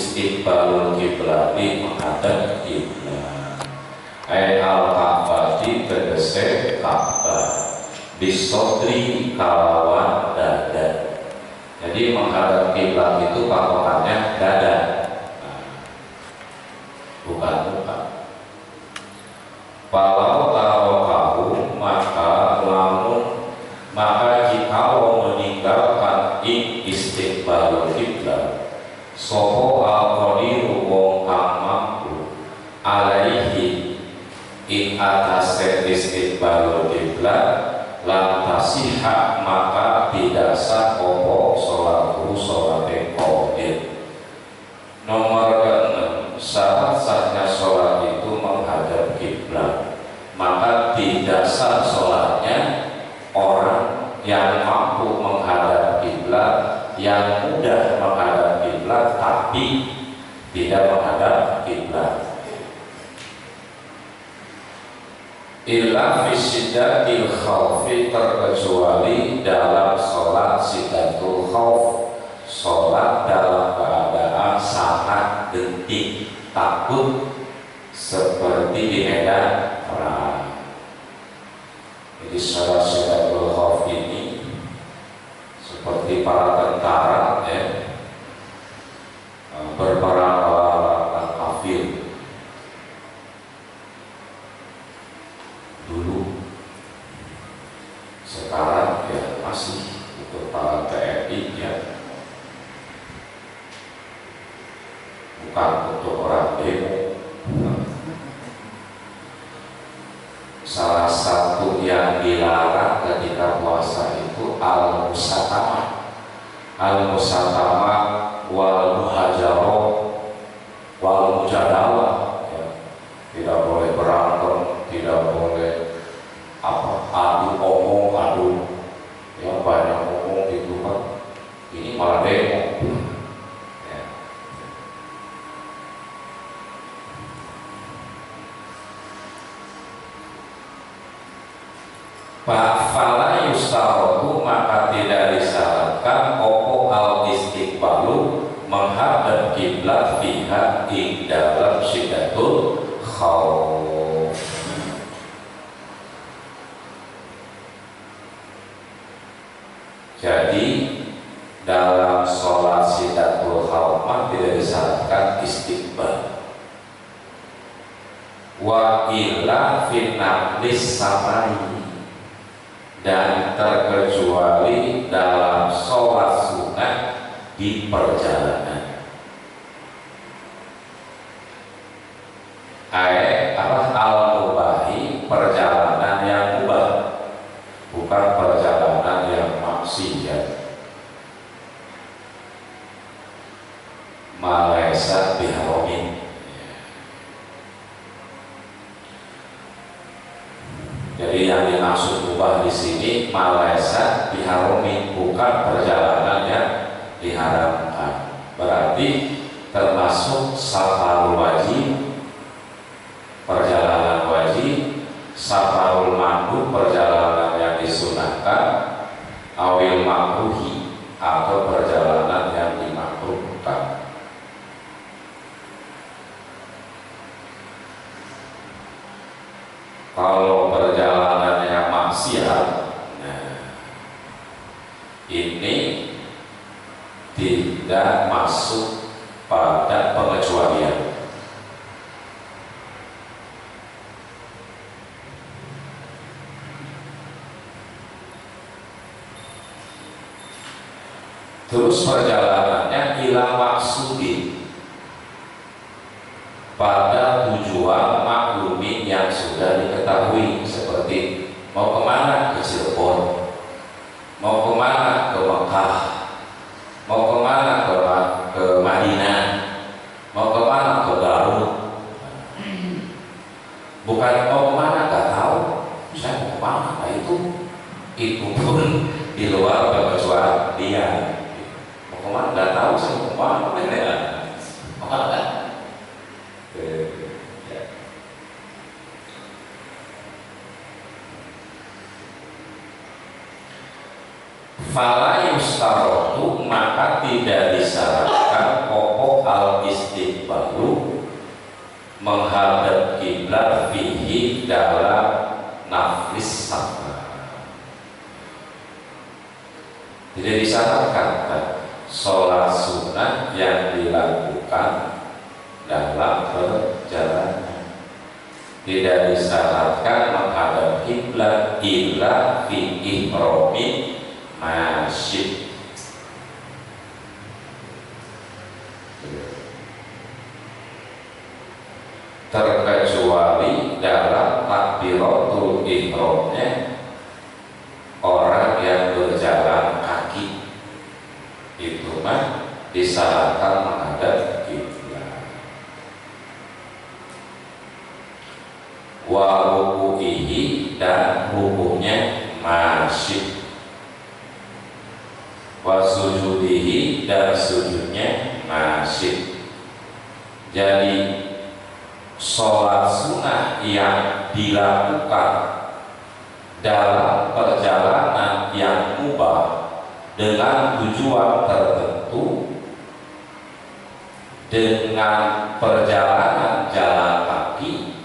istiqbalul kiblati menghadap kiblat. Al-Ka'bati tegese Ka'bah, bisodri kalawan dada. Jadi menghadap kiblat itu patokannya dada, bukan muka. Walau tarokahu maka jika meninggalkan istiqbalul kiblat, sopo al-qadiru wong kang mampu alaihi ing atase istiqbalul kiblat lan tasihha maka tidak sah opo sholatu sholate qaid. Nomor ke-6, syarat sahnya sholat itu menghadap kiblat, maka tidak sah sholatnya orang yang mampu menghadap kiblat, yang mudah menghadap kiblat tapi tidak menghadap kiblat. Illa fi syiddatil khawfi, terkecuali dalam sholat syiddatul khawf, sholat dalam keadaan sangat genting, takut, seperti di medan perang. Jadi sholat syiddatul khawf ini seperti para tentara berperang melawan kafir dulu. Sekarang ya masih untuk para TNI ya, bukan untuk orang demo. Salah satu yang dilarang ketika puasa itu al-musatamah, wal muhajarah wal mujadalah ya. Tidak boleh berantem, tidak boleh adu ya, banyak ngomong gitu kan, ini malah demo ya. Fala yustarotu, maka tidak disyaratkan opo al istiqbalu menghadap kiblat fiha ing dalam syiddatul khawf. Jadi dalam sholat syiddatul khawf tidak disyaratkan istiqbal. Wa illa finablis samari, dan terkecuali dalam sholat sunat di perjalanan. Al-mubahi, perjalanan yang mubah, bukan perjalanan yang maksiat. Malaisa biharomin. Jadi yang dimaksud mubah di sini malaisa biharomin, bukan perjalanan yang diharamkan. Berarti termasuk safarul wajib, perjalanan wajib, safarul mandub, perjalanan yang disunahkan, awil makruhi, atau perjalanan yang dimakruhkan. Kalau perjalanan yang maksiat, ini tidak masuk pada pengecualian. Terus perjalanannya ila maksudin, pada tujuan maklumin yang sudah diketahui, seperti mau kemana, ke Cirebon, mau kemana, ke Mekah, mau kemana, ke Madinah, mau kemana, ke Garut. Bukan mau kemana, gak tahu saya mau kemana. Nah, itu pun di luar pengecualian. Mau kemana, gak tahu saya mau kemana. Makanya fala yustarotu, maka tidak disyaratkan pokok al menghadap kiblat fihi dalam naflis safar. Tidak disarankan sholat sunnah yang dilakukan dalam perjalanan. Tidak disyaratkan menghadap kiblat illa fi ihramin masyid. Terkecuali dalam takbiratul ihramnya orang yang berjalan kaki, itu mah disarankan menghadap kiblat. Wa ruku'ihi, dan rukunya masyid. Wa sujudihi, dan sujudnya masyid. Jadi sholat sunnah yang dilakukan dalam perjalanan yang mubah dengan tujuan tertentu, dengan perjalanan jalan kaki,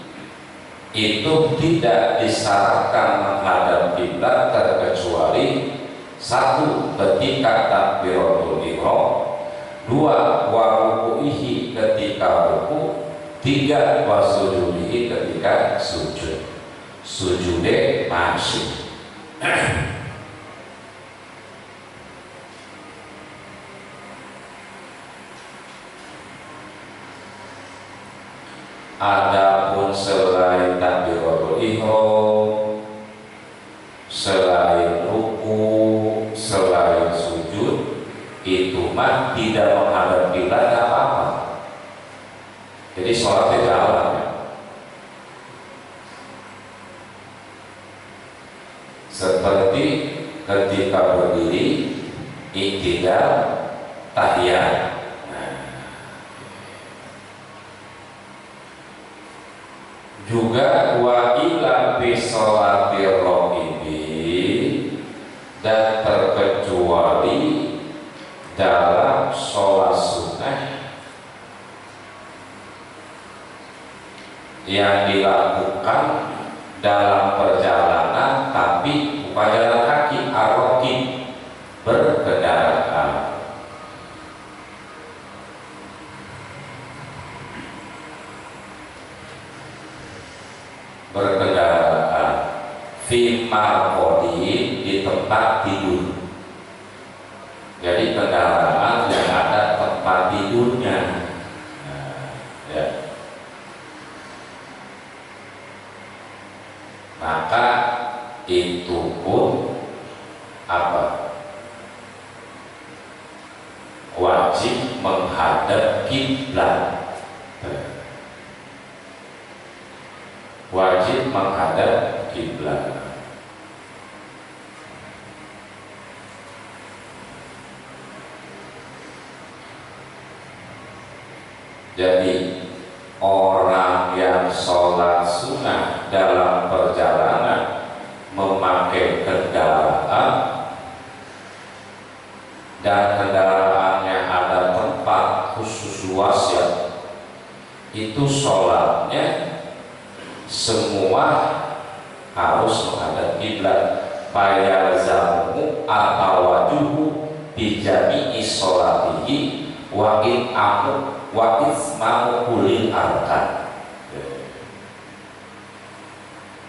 itu tidak disyaratkan menghadap kiblat terkecuali satu, ketika takbiratul ihram; dua, wa ruku'ihi, ketika ruku; tiga, wa sujudihi, ketika sujud. Sujude masyid. Adapun selain takbiratul ihram, selain ruku, selain sujud, itu mah tidak menghadap kiblat apa-apa. Jadi sholatnya jalan ya. Seperti ketika berdiri, iktidal, tahiyat. Juga wa ila bi sholatir raqibi, dan terkecuali dalam sholat sunnah yang dilakukan dalam perjalanan tapi bukan jalan kaki, ar-raqib, berkendaraan. Berkendaraan fi marqodi, di tempat tidur. Jadi kendaraan yang ada tempat tidurnya. Ya. Maka itu pun apa? Wajib menghadap kiblat. Wajib menghadap kiblat. Jadi orang yang sholat sunnah dalam perjalanan memakai kendaraan dan kendaraannya ada tempat khusus luas ya, itu sholatnya semua harus menghadap kiblat. Fayazamu atawajuhu bijami'i sholatihi wa in amu wa ismamu kulil arkan,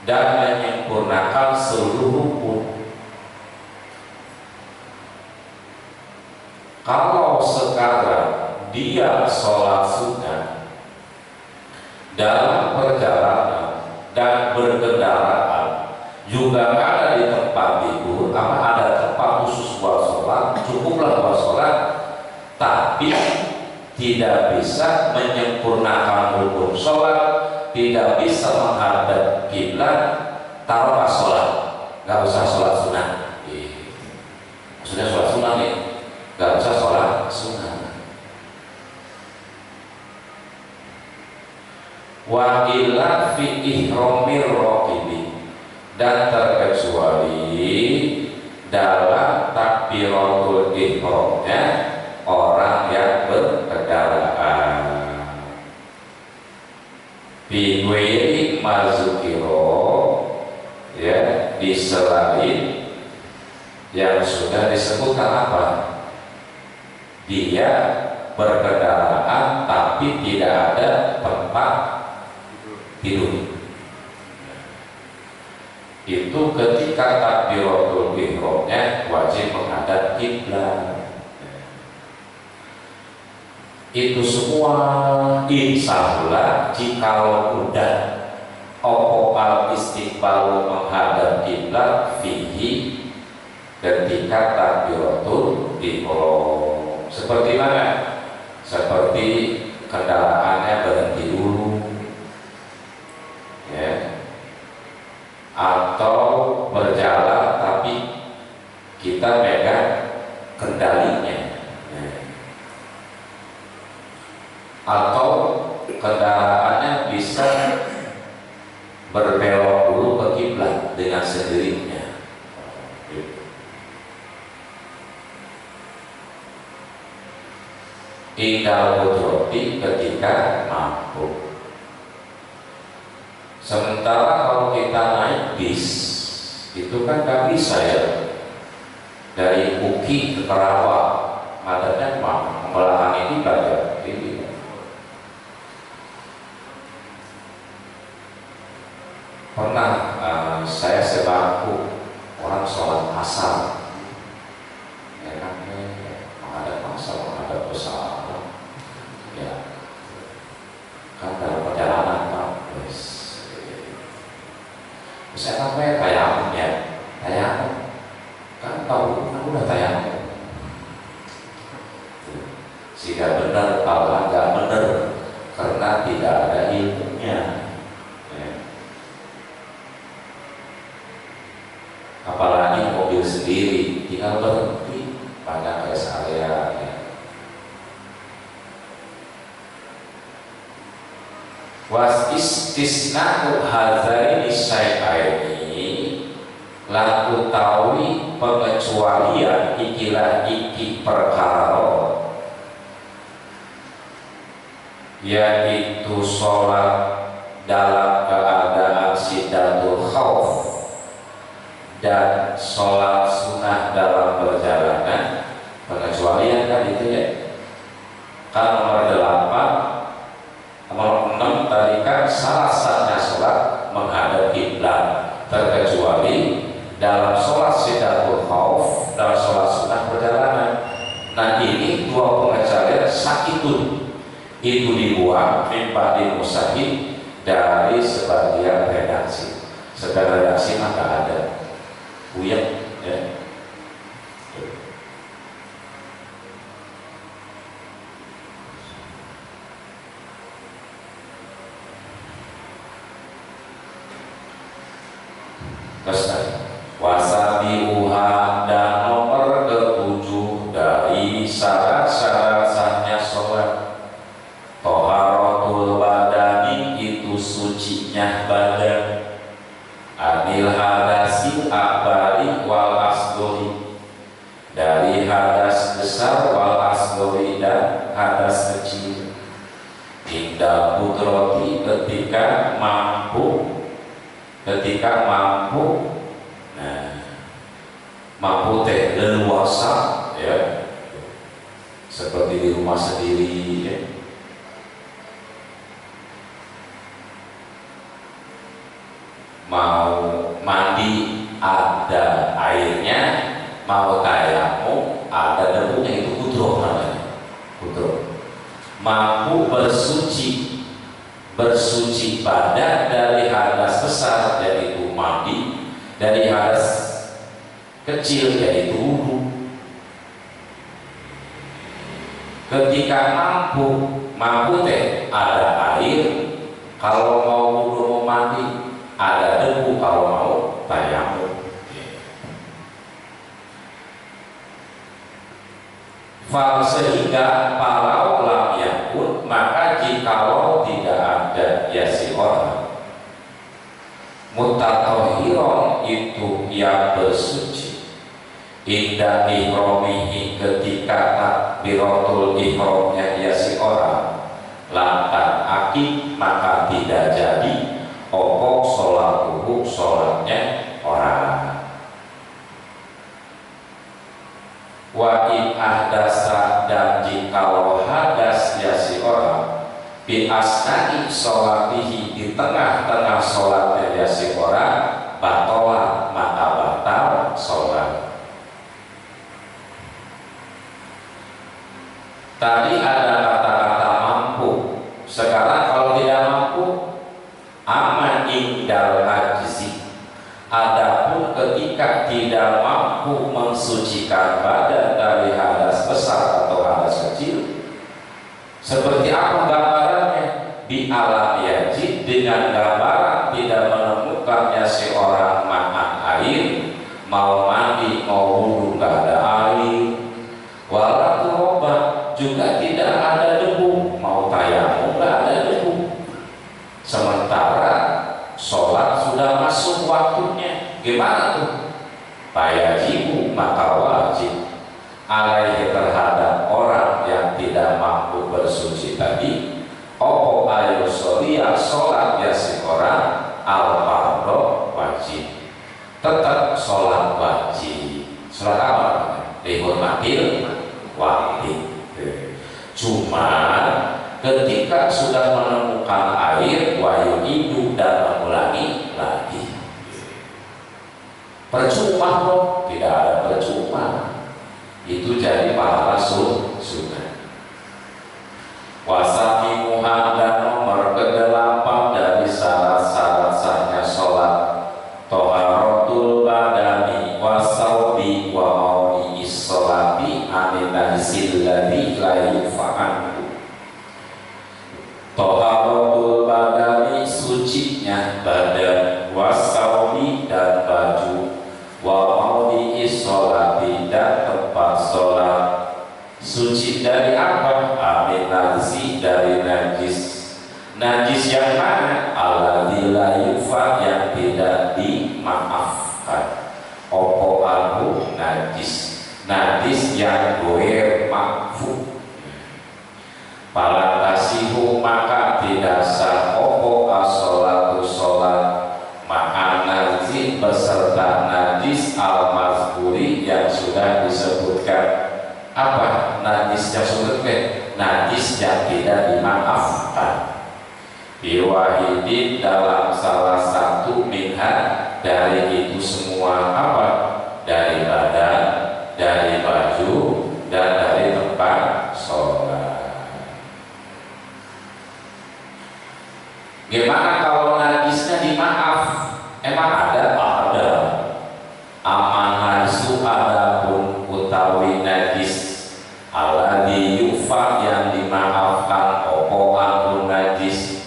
dan menyempurnakan seluruh rukun. Kalau sekarang dia sholat sunnah dalam perjalanan dan berkendaraan, juga ada di tempat tidur, apa ada tempat khusus buat sholat, cukuplah buat sholat, tapi tidak bisa menyempurnakan rukun sholat, tidak bisa menghadap kiblat, taruh pas sholat, nggak usah sholat sunnah. Maksudnya sholat sunnah nih, nggak usah sholat sunnah. Wa illa fi ihramir raqibi, dan terkecuali dalam takbiratul ihramnya orang yang berkendaraan. mazukiro, ya, di selain yang sudah disebutkan apa? Dia berkendaraan tapi tidak ada tempat tidur. Itu ketika takbiratul ihramnya wajib menghadap kiblat. Itu semua insyaallah jikalau udah opal istiqbal menghadap kiblat fihi ketika takbiratul ihram. Seperti mana? Seperti kendaraannya berhenti dulu, ya, atau berjalan tapi kita pegang kendalinya, ya, atau kendaraannya bisa berbelok dulu ke kiblat dengan sendirinya. Indal qudrati ketika mampu. Sementara kalau kita naik bis itu kan gak bisa ya, dari Uki ke Karawang madanya membelakangi kiblat ya, ini. Pernah saya sebangku orang sholat asar, enaknya menghadap asar, menghadap besar, ya, kan dalam perjalanan Pak, saya sampai tayamum ya, tayamum, kan tahu, kan udah tayamum, sehingga benar kalau nggak benar karena tidak ada ilmunya. Apalagi mobil sendiri tinggal berhenti pada rest area, ya. Was istisna'u hadzalini syai'aini laku tawi pengecualian ikilah iki perkara, yaitu sholat dalam keadaan syiddatul khauf dan sholat sunnah dalam perjalanan. Pengecualian kan itu ya, kan nomor 8, nomor 6 tadi kan salah satunya sholat menghadap kiblat, terkecuali dalam sholat syiddatul khauf, dalam sholat sunnah perjalanan. Nah ini dua pengecualian sakitun itu dibuat mimpa di musahid dari sebagian redaksi. Sebagian redaksi maka ada buyang, ya. Wasabiuha dan nomor ke-7 dari syarat-syarat sahnya sholat, toharatul badani itu sucinya badan, anil hadasi akbari wal asgori, dari hadas besar wal asgori dan hadas kecil, indah putroti ketika mampu, nah, mampu teh leluasa, ya, seperti di rumah sendiri, ya. Mau mandi ada airnya, mau tayamum ada debunya, itu kudroh namanya, kudroh. Mampu bersuci badan dari hadas besar yaitu mandi, dari hadas kecil yaitu wudu. Ketika mampu teh ada air kalau mau wudu, mau mandi, ada debu kalau mau tayamum. Fal sehingga palau lam yakun, maka jikalau tidak ada ya si orang mutatahhiron itu yang bersuci, indah ihromihi ketika takbiratul ihramnya ya si orang, lantan akid maka tidak jadi opo sholatuhu sholatnya orang. Wa in ahdasa, dan jikalau hadas ya si orang, bi asna'i sholatihi, di tengah-tengah sholatnya ya si orang, batola maka batal sholat. Tadi ada kata-kata mampu, sekarang kalau tidak mampu, aman indal ajzi. Adapun ketika tidak mampu mensucikan badan dari hadas besar atau hadas kecil, seperti apa gambarannya? Bi alam yajid, dengan gambaran tidak menemukannya si orang makan air, mau mandi mau wudu nggak ada air, walau obat juga tidak ada debu, mau tayamum nggak ada debu, sementara sholat sudah masuk waktunya. Gimana tuh? Fayajibu, maka wajib alaihi, terhadap orang yang tidak mampu bersuci tadi, opo ayu sholia, sholat ya si orang, al-fardho, wajib, tetap sholat wajib. Sholat apa? Dihormatil wajib. Cuma ketika sudah menemukan air, wayu hidup dan mengulangi lagi. Percuma loh, tidak ada percuma. Itu jadi pahala sunnah. Wasamimuha, dan nomor ke-8 dari syarat-syarat sahnya sholat, toharatul badani wasaubi wa mauni sholati anin najsil ladzi la yufa'anhu. Toharatul badani, sucinya badan, wasaubi dan baju, wa mauni sholati dan tempat sholat. Suci dari apa? Amin najsi, dari najis. Najis yang mana? Alladzi la yufa, yang tidak dimaafkan. Opo alhu najis, najis yang goer makfu. Palatasihu, maka tidak sah opo as-sholatu sholat, maka najis beserta najis al-mazkuri, yang sudah disebutkan. Apa najis yang disebutkan? Najis yang tidak dimaafkan. Biwahidin, dalam salah satu minha, dari itu semua. Apa? Dari badan, dari baju, dan dari tempat sholat. Gimana kalau najisnya dimaaf? Emang ada? Ada. Aman najsu, adapun utawi najis alladzi yufa, yang dimaafkan, opo anhu najis,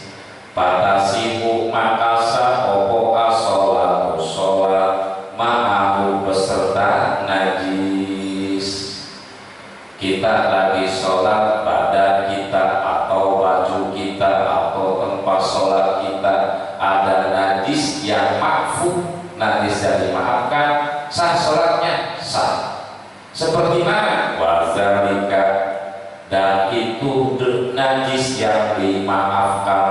patasimu maka sah opo as-sholatu sholat, ma'ahu beserta najis. Kita lagi sholat, badan kita atau baju kita atau tempat sholat kita ada najis yang makfu, najis yang dimaafkan, sah sholatnya, sah. Seperti mana? Wazalika, dan itu najis yang dimaafkan,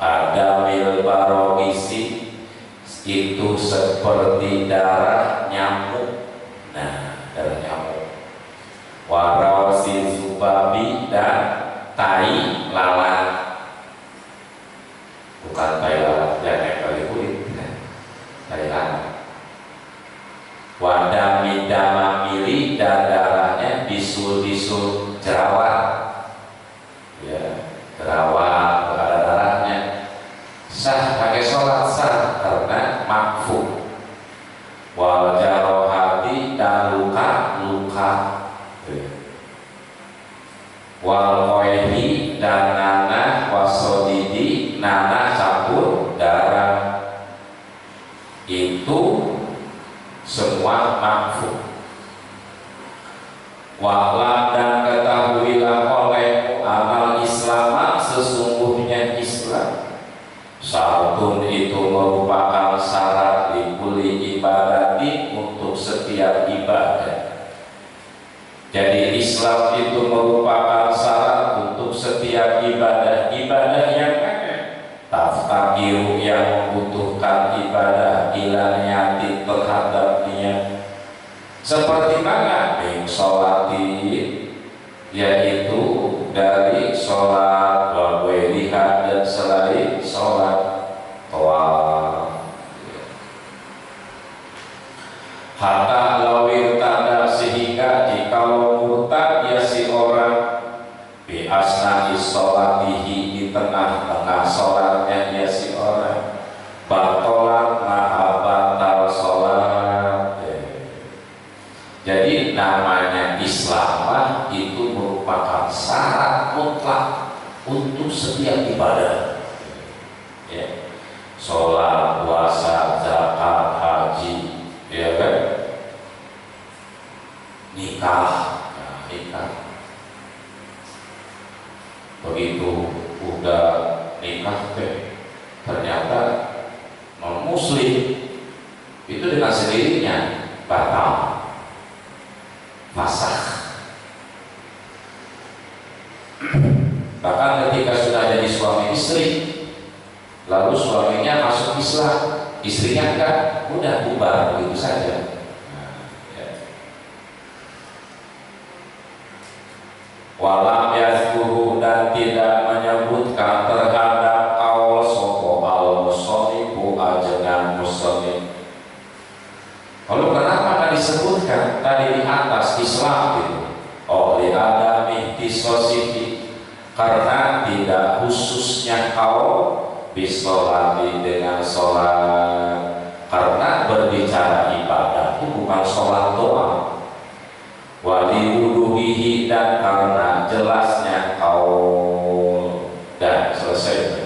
kadamil barogisi, itu seperti darah nyamuk. Nah, darah nyamuk. Warausi zubabi, dan tai lalat. Bukan tai lalat yang nempel kulit, tai lalat. Wadami damamili, dan darahnya bisul-bisul jerawat. Ya, jerawat ada darahnya, sah pakai sholat, sah karena makfu. Wal jarohati, dan luka-luka. Wal koehi, dan nanah, wasodidi, nanah campur darah. Itu semua makfu. Wa'lam, dan ketahuilah olehmu amal Islam, sesungguhnya Islam syartun, itu merupakan syarat likuli ibadati, untuk setiap ibadah. Jadi Islam itu merupakan syarat ibadah ila niyati terhadap niat. Seperti mana yang sholati, yaitu dari sholat wa ghairiha dan selain sholat tawaf. Hatta lawir tanda sehingga jikalau murtad ya si orang bi asna'i sholatihi di tengah-tengah sholatnya ya si orang batolat maha batal sholat. Jadi namanya Islam itu merupakan syarat mutlak untuk setiap ibadah, ya. Sholat, puasa, zakat, haji, ya kan? Nikah, nah, nikah. Begitu udah nikah ternyata non muslim, itu dengan sendirinya batal, fasakh. Bahkan ketika sudah jadi suami istri, lalu suaminya masuk Islam, istrinya enggak, udah bubar begitu saja. Walam yazkuhu dan tidak menyebutkan terhadap awal soko al-musonifu ajengan musonif. Lalu kenapa tak disebutkan tadi di atas Islam itu? Oh, li adami disosifi, karena tidak khususnya kaum bisolati dengan sholat, karena berbicara ibadah itu bukan sholat doang. Wali wuduhihi dan karena jelasnya kaul. Dan selesai.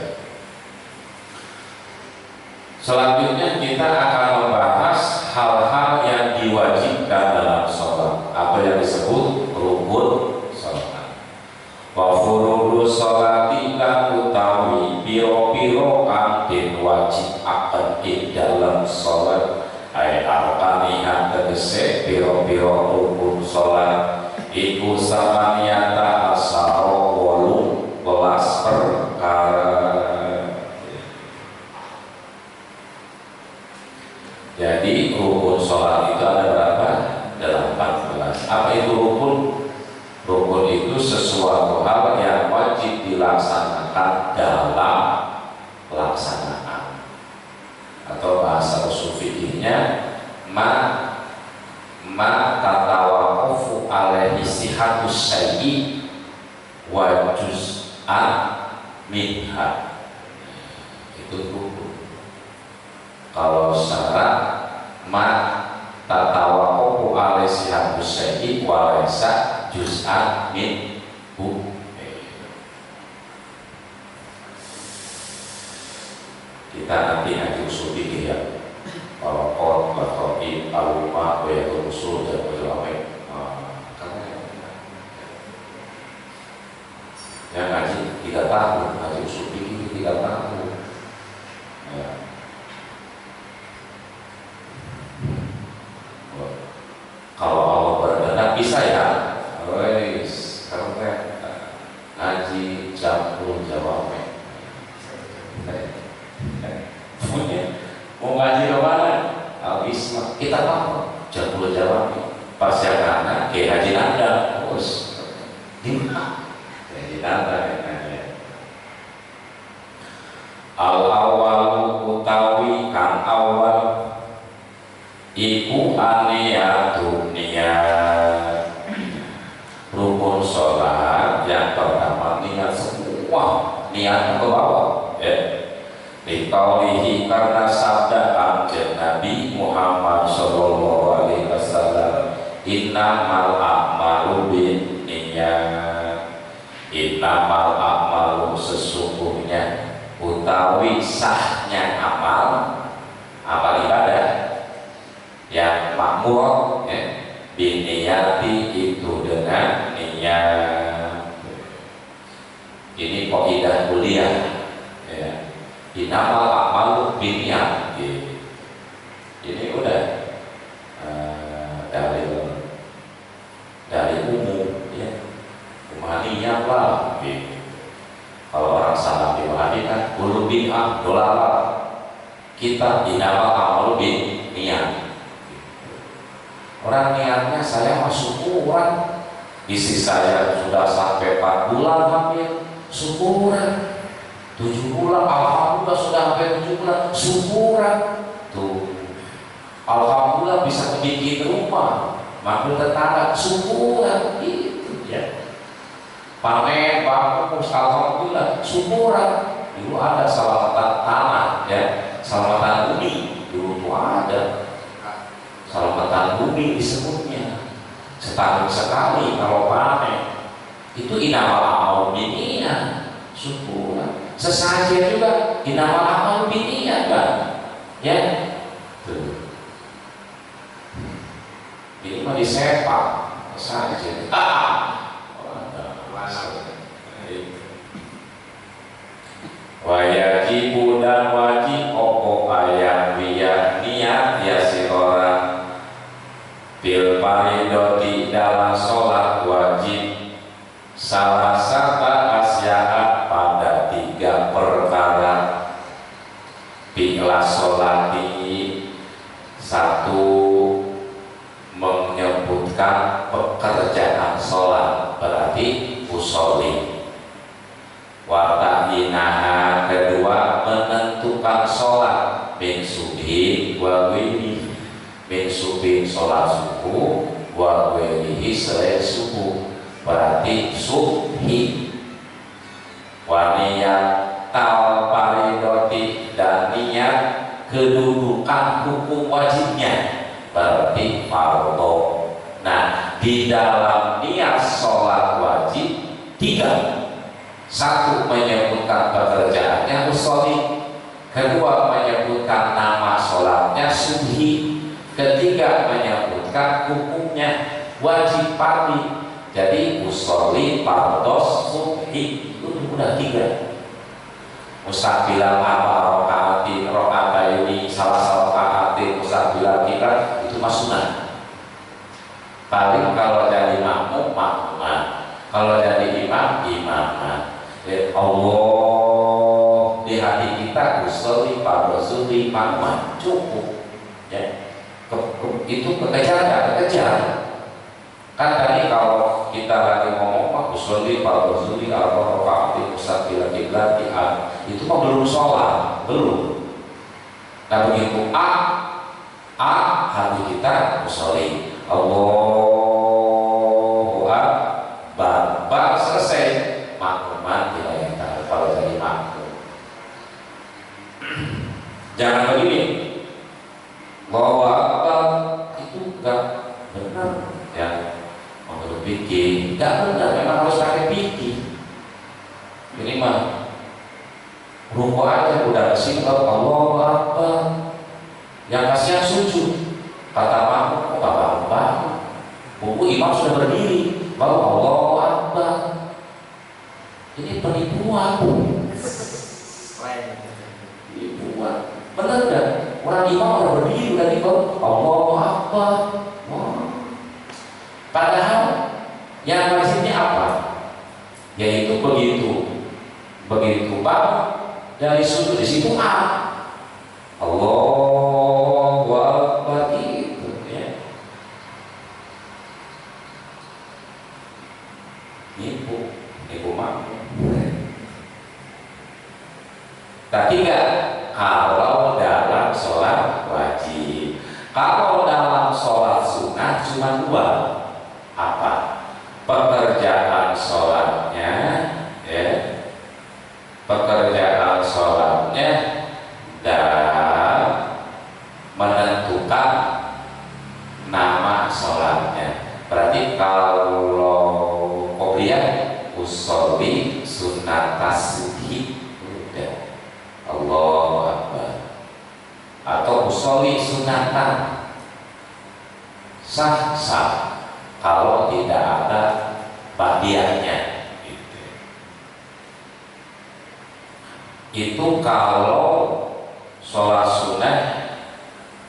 Selanjutnya kita akan membahas hal-hal yang diwajibkan dalam sholat, apa yang disebut rukun sholat. Wa furudu sholati lan utawi piro-piro kang den wajib akan ing dalam sholat. Ai arkaniha tegese piro-piro rukun sholat iku samaniata asaro 18 perkara. Jadi rukun sholat itu ada berapa? 18. Apa itu rukun? Rukun itu sesuatu hal yang wajib dilaksanakan dalam pelaksanaan, atau bahasa usul fikihnya ma tatawaqafu alaihi sihatus syai'i wa juz'an minha. Itu rukun. Kalau syarat ma tatawaqafu alaihi sihatus syai'i wa laysa juz'an minhu. Kita nanti ngaji usul fikih ya. Kalau kon, bakhoib, alumah, bayatul usul dan ulama. Ya ngaji 3 tahun, ngaji usul fikih 3 tahun. Ya. Kalau Allah berkehendak bisa ya. Sekarang ngaji Jamul Jawame. Mau ngaji ke mana? Al-Isma. Kita tahu Jamul Jawame. Pas yang anak ke Haji Nanda, terus di mana? Haji Nanda ya. Al-awwal utawi kang awal iku aniyatun niat. Rukun sholat yang pertama niat, semua niat ke bawah ya. Dikaulihi karena sabda kanjeng Nabi Muhammad sallallahu alaihi wasallam, innamal a'malu binniyat. Innamal a'malu sesungguhnya utawi sahnya amal ibadah yang makmur ya, biniyati itu dengan niat. Ini kaidah kuliah ya. Innamal a'malu binniyat. Ini udah dari umum ya. Umaniyah lah. Kalau orang salah diwahani kan bulu bid'ah dolala. kita innamal a'malu binniyat. Orang niatnya saya masuk syukuran, istri saya sudah sampai 4 bulan hamil, syukuran. 7 bulan, alhamdulillah sudah sampai 7 bulan, syukuran. Tuh, alhamdulillah bisa bikin rumah, manggil tetangga, syukuran gitu ya. Panen bagus, alhamdulillah, syukuran. Dulu ada selamatan tanah ya, selamatan bumi dulu tuh ada. Selamatan bumi disebutnya, setahun sekali kalau panen. Itu innamal a'malu binniyat, syukuran. Sesajen juga innamal a'malu binniyat kan, ya. Tuh. Ini mah disepak sesajen. Wajibu dan wajib opo ayam biya niat ya si orang bil paridoti dalam sholat wajib salah satu asyaat pada 3 perkara. Bila sholati, 1 menyebutkan pekerjaan sholat berarti usolli. Wata'inaha, 2 menentukan sholat min subhi wa wili, min subhi sholat subuh wa wilihi selain subuh berarti subhi. Waniyat tal paridoti, dan niat kedudukan hukum wajibnya berarti fardhu. Nah, di dalam niat sholat wajib 3. 1 menyebutkan pekerjaannya usolli, 2 menyebutkan nama sholatnya subhi, 3 menyebutkan hukumnya wajib fardhi. Jadi usolli fardhos subhi itu udah 3. Mustaqilan apa rokaat ini salah rokaat mustaqilan kita itu sunah. Paling kalau jadi makmum makmuman, kalau jadi imam imaman. Allah di hati kita usolli fardhos subhi makmuman cukup ya. Itu kekejar. Kan tadi kalau kita lagi ngomong usolli fardhos subhi arba rakaat mustaqilan qiblat itu mah belum sholat, belum. Nah begitu hati kita usolli Allahu Akbar, baru selesai makmuman dilayangkan kalau jadi makmum. Jangan begini, Allahu Akbar itu enggak benar ya, menurut fikih enggak benar, memang harus pakai fikih. Ini mah ruku aja udah kesini Allahu Akbar, yang kasihan sujud. Kata makmum kok bangun-bangun, buku imam sudah berdiri baru Allahu Akbar. Ini penipuan. Penipuan. Benar kan? Orang imam udah berdiri udah di bawah Allahu Akbar. Padahal yang maksudnya apa? Yaitu begitu bangun dari sudut di situ Allahu Akbar itu ya. Nipu makmum. Tapi kalau dalam sholat wajib, kalau dalam sholat sunnah cuma 2. Apa? Pekerjaan sholatnya ya, pekerjaan sholatnya dan menentukan nama sholatnya. Berarti kalau qobliyah usolli sunnatas subhi udah Allahu Akbar, atau usolli sunnatan sah kalau tidak ada badiahnya gitu. Itu kalau sholat sunnah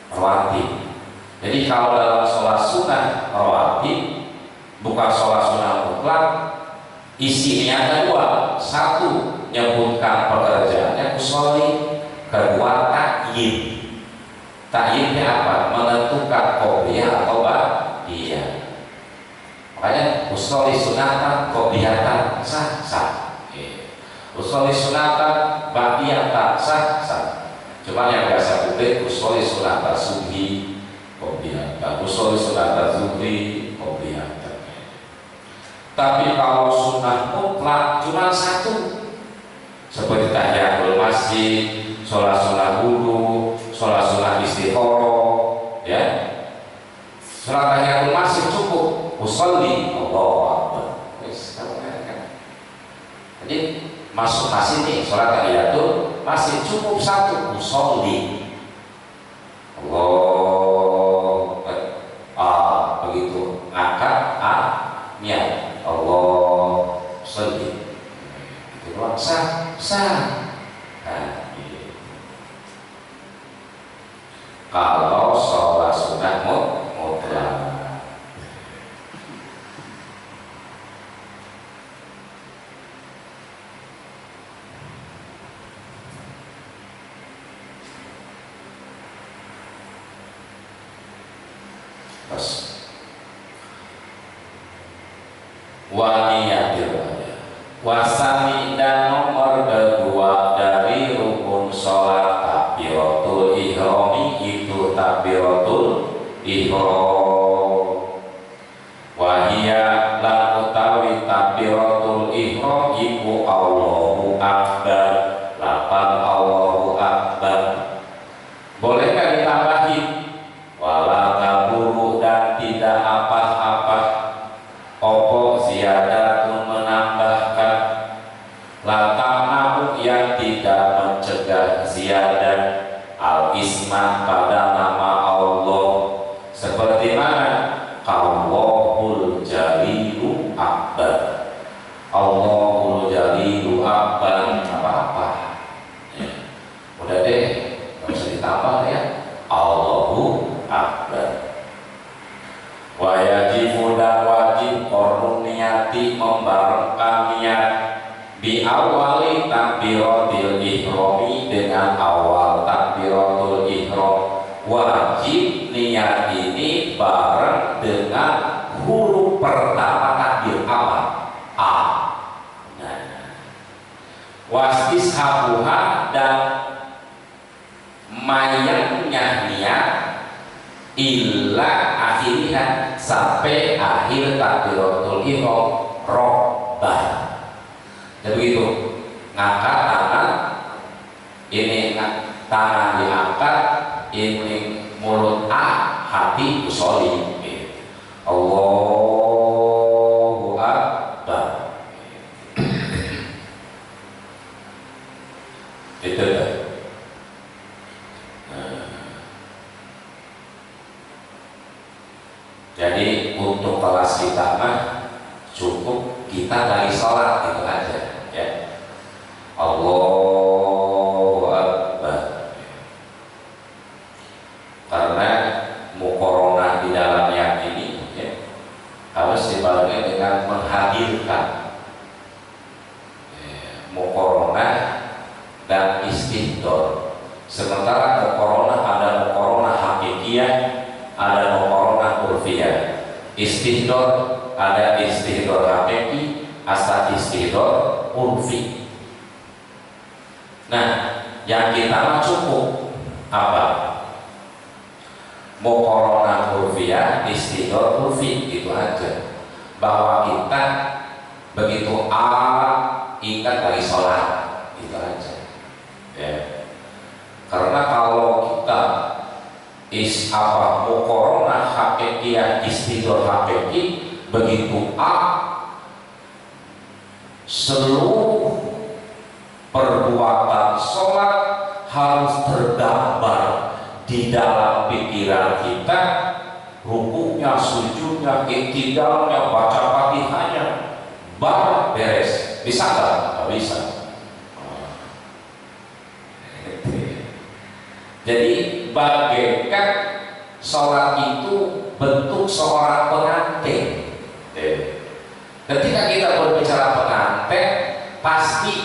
rawatib. Jadi kalau dalam sholat sunnah rawatib, bukan sholat sunnah mutlak, isinya ada 2. 1 menyebutkan pekerjaannya usolli, 2 ta'yin ta'yin. Ta'yinnya apa? Menentukan qobliyah atau ba'diyah. Makanya usolli sunatan qobliyatan sah. Usolli sunatan ba'diyatan sah. Cuma yang biasa putih usolli sunatan subhi qobliyatan, usolli sunatan zuhri qobliyatan. Tapi kalau sunnah mutlak cuma satu, seperti tahiyatul masjid, sholat sunnah wudu, sholat sunnah istikharah, ya. Sholat tahiyatul masjid cukup, usolli Allahu Akbar. Wis, jadi masuk masjid nih, sholat tahiyatul masjid cukup satu, usolli Allah, begitu ngangkat niat Allah sholli, itu doang sah. Nah, kalau sholat sunnah mutlak. Terus waniyatil wasami dan nomor kedua dari rukun sholat takbiratul ihrami itu takbiratul ihram. Wahia lan utawi takbiratul ihram iku Allahu Akbar, lapan Allahu Akbar. Bolehkah ditambahin wala kaburu dan tidak apa-apa opo ziyadatun menambahkan, lantamnahu yang tidak mencegah ziyadah al-ismah pada nama Allah, seperti mana Allahul Jalilu Akbar. Allahul Jalilu Akbar apa-apa ya. Udah deh, gak usah ditambah ya, Allahu Akbar. Wa yajibu dan wajib korun niati membarengkan niat bi awali takbiratul ihrami dengan awal takbiratul ihram. Wajib niat ini bareng dengan huruf pertama takbir apa? A. Nah, wastishabuha dan mayangnya niat illa akhirnya sampai akhir takbiratul ihram robbah. Jadi begitu, ngangkat tangan, ini tangan diangkat, ini mulut A, hati usolli. Allahu Akbar. Itu dah. Jadi untuk kelas kita mah cukup kita dari sholat itu aja ya. Allahu Akbar. Karena muqaranah di dalam niat ini ya, harus dibarengi dengan menghadirkan muqaranah dan istihdor. Sementara muqaranah ada muqaranah hakikiyah, ada muqaranah urfiyah. Istihdor ada istihdor hakiki, asal istihdor urfi. Nah, yang kita mah cukup apa? Muqaranah urfiyah, istihdor urfi, itu aja. Bahwa kita begitu ingat dari sholat, itu aja. Ya. Karena kalau kita muqaranah hakikiyah istihdor hakiki, begitu seluruh perbuatan sholat harus tergambar di dalam pikiran kita, rukuknya, sujudnya, iktidalnya, baca Fatihahnya, baru beres. Bisa nggak? Nggak bisa. Jadi bagaikan sholat itu bentuk seorang pengantin. Ketika kita berbicara pengantin, pasti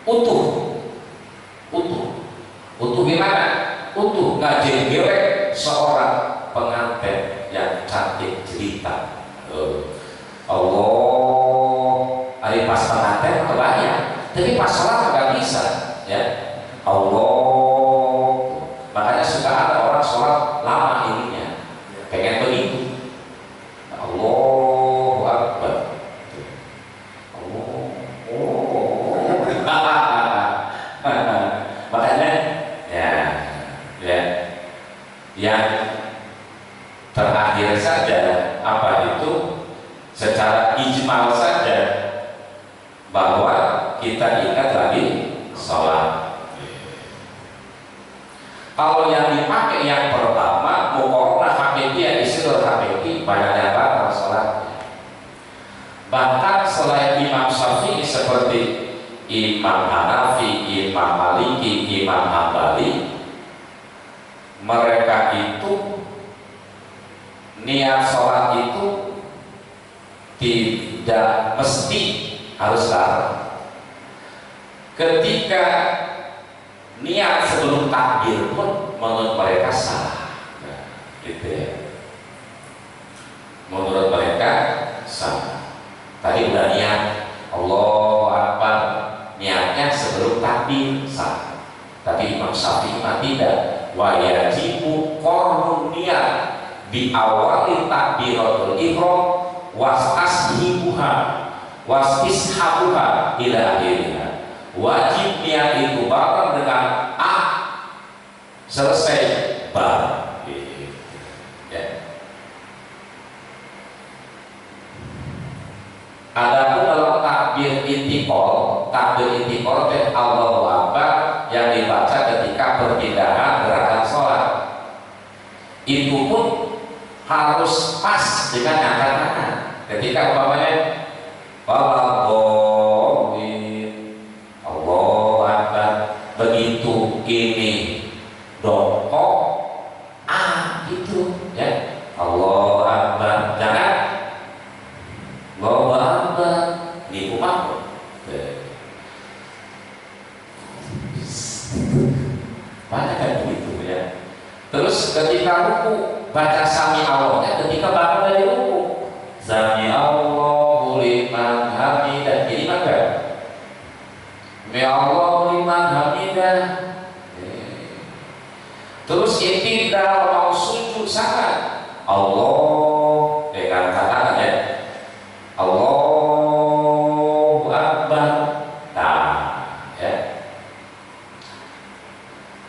utuh. Utuh gimana? Utuh ngaji gelek seorang pengantin yang cantik jelita. Allah, hari pas pengantin kebayang, tapi pas sholat nggak bisa, ya. Allah, makanya suka ada orang sholat lama ininya, pengen begitu. Allahu Akbar. Makanya yang terakhir saja apa itu secara ijmal saja bahwa kita ingat lagi sholat. Kalau yang dipakai yang pertama muqarrarah hakiki istilah hakiki banyak batal sholatnya. Bahkan selain Imam Syafi'i seperti Imam Hanafi, Imam Maliki, Imam Hambali, mereka itu niat sholat itu tidak mesti harus larang. Ketika niat sebelum takbir pun menurut mereka salah, gitu ya. Menurut mereka salah. Tadi udah niat Allahu Akbar, niatnya sebelum takbir sah. Tapi Imam Syafi'i tidak. Wa yajibu qarnun niat bi awali takbiratul ihram wastashibuha wastishabuha ila akhirnya. Wajib niat itu bareng dengan selesai bar. Ya. Adapun dalam takbir intikal teh Allahu Akbar yang dibaca ketika perpindahan gerakan sholat itu pun harus pas dengan angkat tangan. Ketika umpamanya Allahu Akbar, begitu ini dongkok gitu ya, Allahu Akbar, jangan Allahu Akbar di rumah. Banyak kan begitu ya. Terus ketika ruku baca sami Allahnya ketika bangun dari ruku, sami Allahu liman hamidah. Ini maka sami Allahu liman hamidah. Terus i'tidal mau sujud sama Allah dengan kata ya Allahu Akbar. Nah, ya.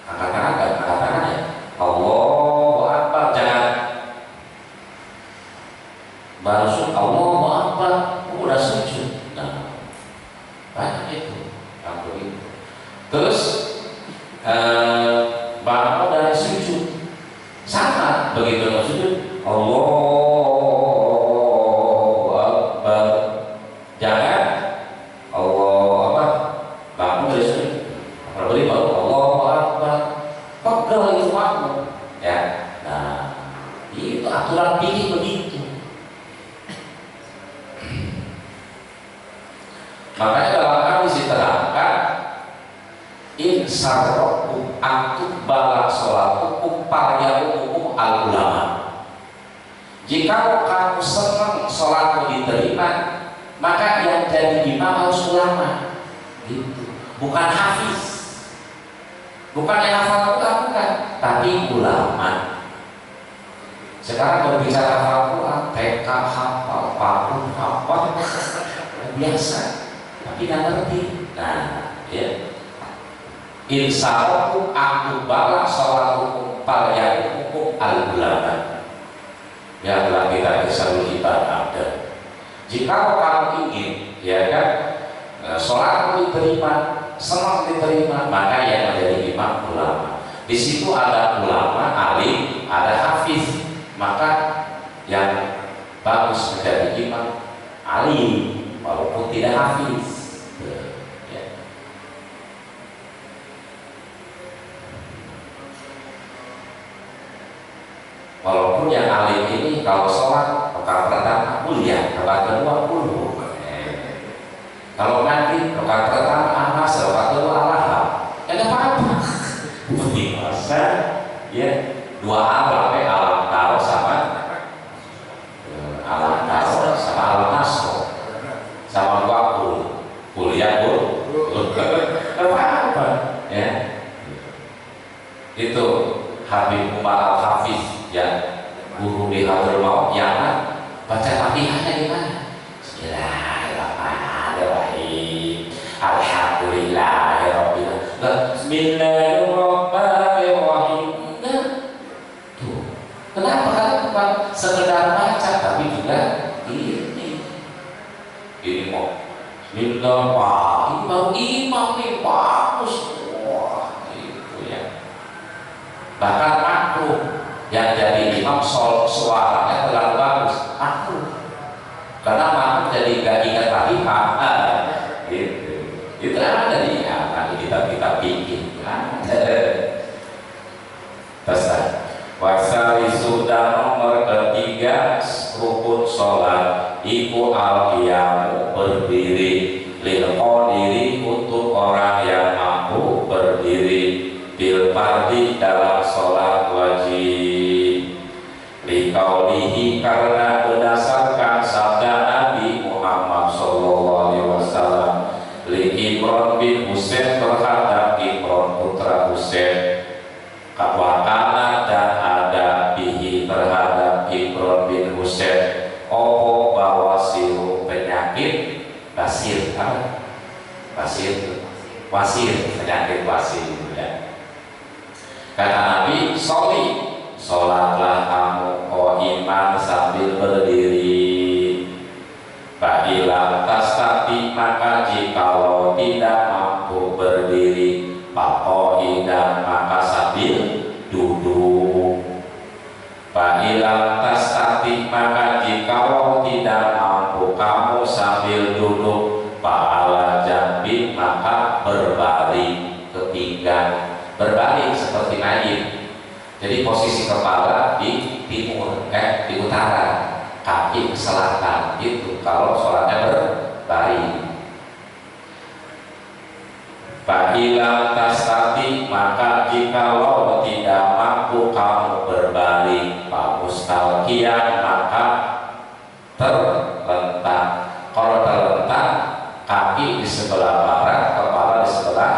Angkat tangan ya. Allahu Akbar, jangan baru sujud Allahu Akbar udah sujud. Nah, banyak itu yang begitu. Terus bangun dari sujud sama begitu sujud Allahu Akbar, jangan Allahu Akbar bangun dari sujud apalagi baru Allahu Akbar pegel itu bangun ya. Nah itu aturan fikih begitu. Makanya dalam hadis diterangkan insarrokum antuk balak sholatukum paryahukum al ulama. Jika kamu senang sholatmu diterima, maka yang jadi imam harus ulama, gitu. Bukan hafiz, bukan yang hafal Quran, bukan, tapi ulama. Sekarang berbicara hafal Quran, TK hafal, Pakun hafal, biasa, tapi nggak ngerti. Nah, ya. Insyarokum aku balak sholatukum paryahukum al ulama. Yang telah kita kisah ibadah ada. Jika kamu ingin, ya kan, sholatmu diterima, senang diterima, maka yang menjadi imam ulama. Di situ ada ulama, alim, ada hafiz. Maka yang bagus menjadi imam alim, walaupun tidak hafiz. Ya. Walaupun yang alim ini kalau sholat rakaat pertama mulia, rakaat kedua puluh. Kalau nanti rakaat pertama anas, rakaat kedua alaham, ya nggak apa-apa. ya dua alam ya, alam karo sama alam karo sama alam nasro sama waktu kuliah apa ya itu Habib Umar Al-Hafiz ya guru di Hadrul Maut yang baca Fatihahnya gimana? Bismillahirrahmanirrahim. Alhamdulillahirabbil alamin. Bismillahirrahmanirrahim. Tuh. Kenapa? Karena bukan sekedar baca tapi juga ini mau Bismillah, ini baru imam nih, bagus. Wah, gitu ya. Bahkan makruh yang jadi imam suaranya terlalu bagus, makruh. Karena makruh jadi gak ingat Fatihah. Gitu. Itu ada nih, nanti kita bikin. Pesan. Wasali sudah nomor ketiga rukun sholat iku al-qiyamu berdiri lil qadiri untuk orang yang mampu berdiri bil fardhi dalam sholat wajib liqaulihi karena berdasarkan sabda Nabi Muhammad sallallahu alaihi wasallam li Imran bin Husain terhadap Imran putra Husain wakana dan ada bihi terhadap Imran bin Husain opo bawasiru penyakit basir apa? Wasir penyakit wasir ya. Kata Nabi sholatlah kamu iman sambil berdiri Ba'ilam tastati maka jikalau tidak mampu berdiri dan maka sambil duduk Ba'ilam tastati maka jikalau tidak mampu kamu sambil duduk Ba'ala jambi maka berbaring ke pinggang berbalik seperti naib. Jadi posisi kepala di timur, di utara, kaki ke selatan. Itu kalau sholatnya berbaring. Ba'ilam tastati maka jikalau tidak mampu kamu berbaring mustalqiyan maka terlentang. Kalau terlentang kaki di sebelah barat, kepala di sebelah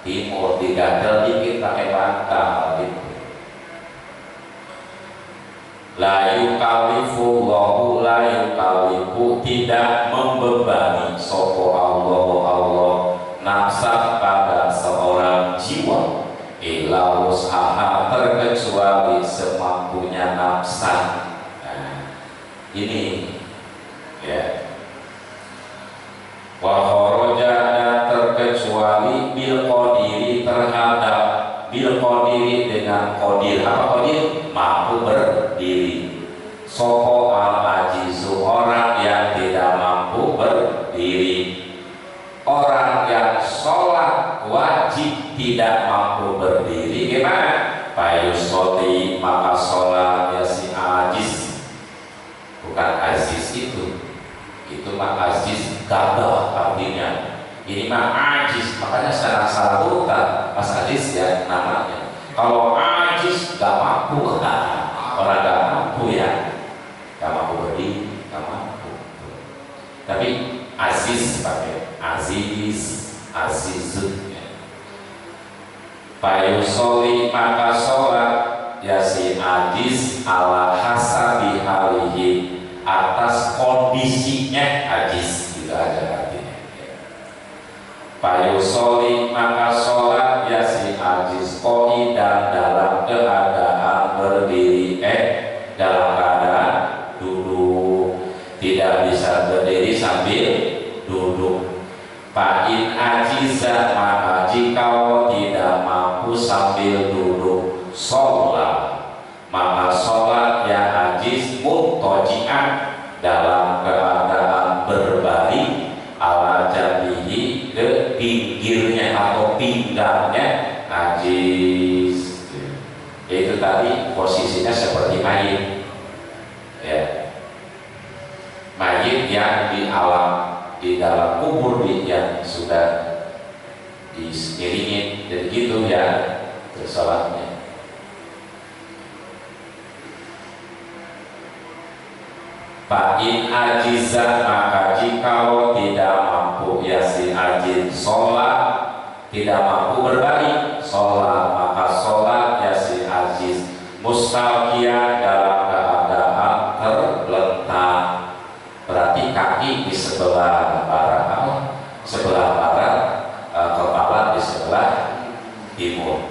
timur, diganjel dikit pakai bantal gitu. La yukallifullahu la yukallifu tidak membebani sapa Allah nafsa pada seorang jiwa illa wus'aha terkecuali semampunya nafsa. Nah, ini ya wa kharaja terkecuali bil qadiri terhadap bil qadiri dengan qadir. Apa qadir? Mampu berdiri. Sopo al ajizu orang yang tidak mampu berdiri. Orang yang sholat wajib tidak mampu berdiri gimana? Fayusolli maka sholat ya si ajiz. Bukan aziz itu mah aziz gagah artinya. Ini mah ajiz, makanya secara salah urutan Mas Aziz ya namanya. Kalau ajiz gak mampu, orang gak mampu ya, gak mampu berdiri, gak mampu. Tapi aziz pakai azizun ya. Fayusoli maka sholat ya si ajiz ala hasabi halihi atas kondisinya ajiz gitu aja artinya ya. Fayusoli maka sholat ya si ajiz dan dalam keadaan berdiri dalam keadaan duduk, tidak bisa berdiri sambil duduk. Fa'in ajiza maka jika tidak mampu sambil duduk sholat maka sholat yang ajiz mutoji'an dalam keadaan berbaring ala jambihi ke pinggirnya atau pinggangnya ajiz. Itu tadi posisinya seperti mayit ya, mayit yang di alam di dalam kubur yang sudah diiringin dan gitu ya sholatnya. Fa'in ajiza, maka jikalau tidak mampu ya si ajiz sholat, tidak mampu berbalik sholat, maka sholat ya si ajiz mustalqiyan, dalam keadaan terletak. Berarti kaki di sebelah barat, kepala di sebelah timur.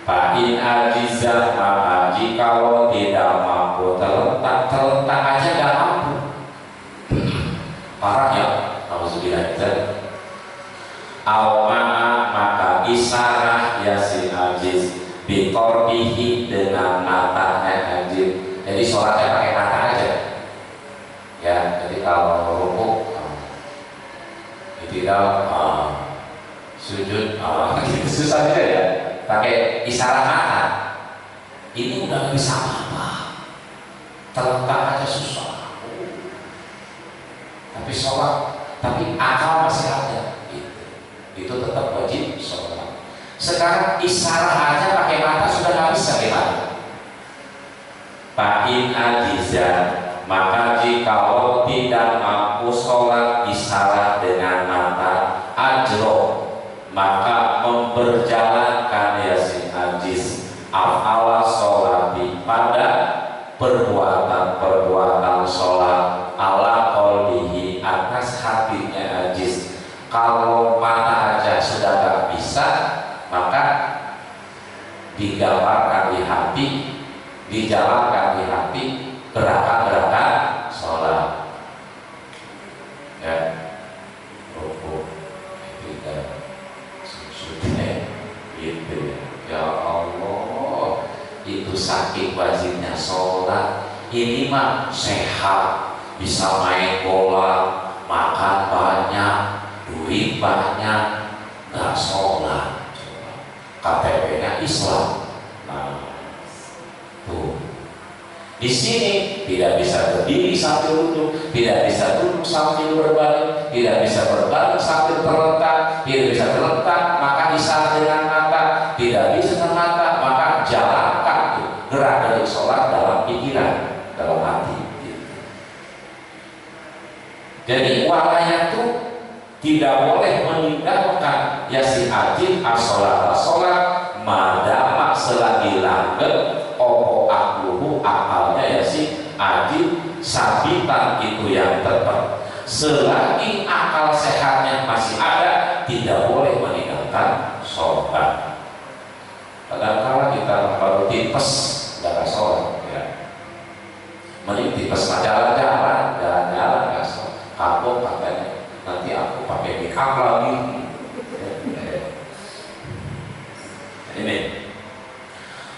Fa'in ajiza, maka jikalau tidak mampu terletak aja gak mampu, parah ya, nauzubillah. Al-ma'a, maka isarah ya si ajiz biqorbihi, dengan matanya ajiz. Jadi sholatnya pakai mata aja ya. Jadi kalau rukuk tidak sujud gitu, susah juga ya pakai isyarat mata. Ini udah gak bisa apa-apa, terletak aja susah. Tapi sholat, tapi akal masih ada, itu tetap wajib sholat. Sekarang isyarat aja pakai mata sudah gak bisa, gimana? Fa'in ajiza, maka jikalau tidak mampu sholat isyarat dengan mata, ajro, maka memperjalankan ya si ajiz af'ala sholati, pada perbuatan sholat, ala qalbihi, atas hatinya ajiz. Kalau mata aja sudah gak bisa, maka digambarkan di hati, dijalankan di hati gerakan-gerakan sholat ya. Rukuk, tidak sujudnya gitu ya. Allah, itu saking wajibnya sholat. Ini mah sehat, bisa main bola, makan banyak, duit banyak, nggak sholat. KTP-nya Islam. Nah, tuh di sini tidak bisa berdiri sambil duduk, tidak bisa duduk sambil berbalik, tidak bisa berbalik sambil terletak, tidak bisa terletak maka isyarat dengan mata, tidak bisa terletak maka jalankan tuh gerak dari sholat dalam pikiran, dalam hati. Jadi walaya itu tidak boleh meninggalkan ya si ajiz as-sholat madama, selagi langgeng opo akluhu, akalnya ya si ajiz sabitan, itu yang tetap. Selagi akal sehatnya masih ada, tidak boleh meninggalkan sholat. Kadang-kadang kita baru tipes nggak sholat ya. Mending tipes jalan-jalan nggak sholat. Kamu katanya nanti aku pakai make up lagi. Ini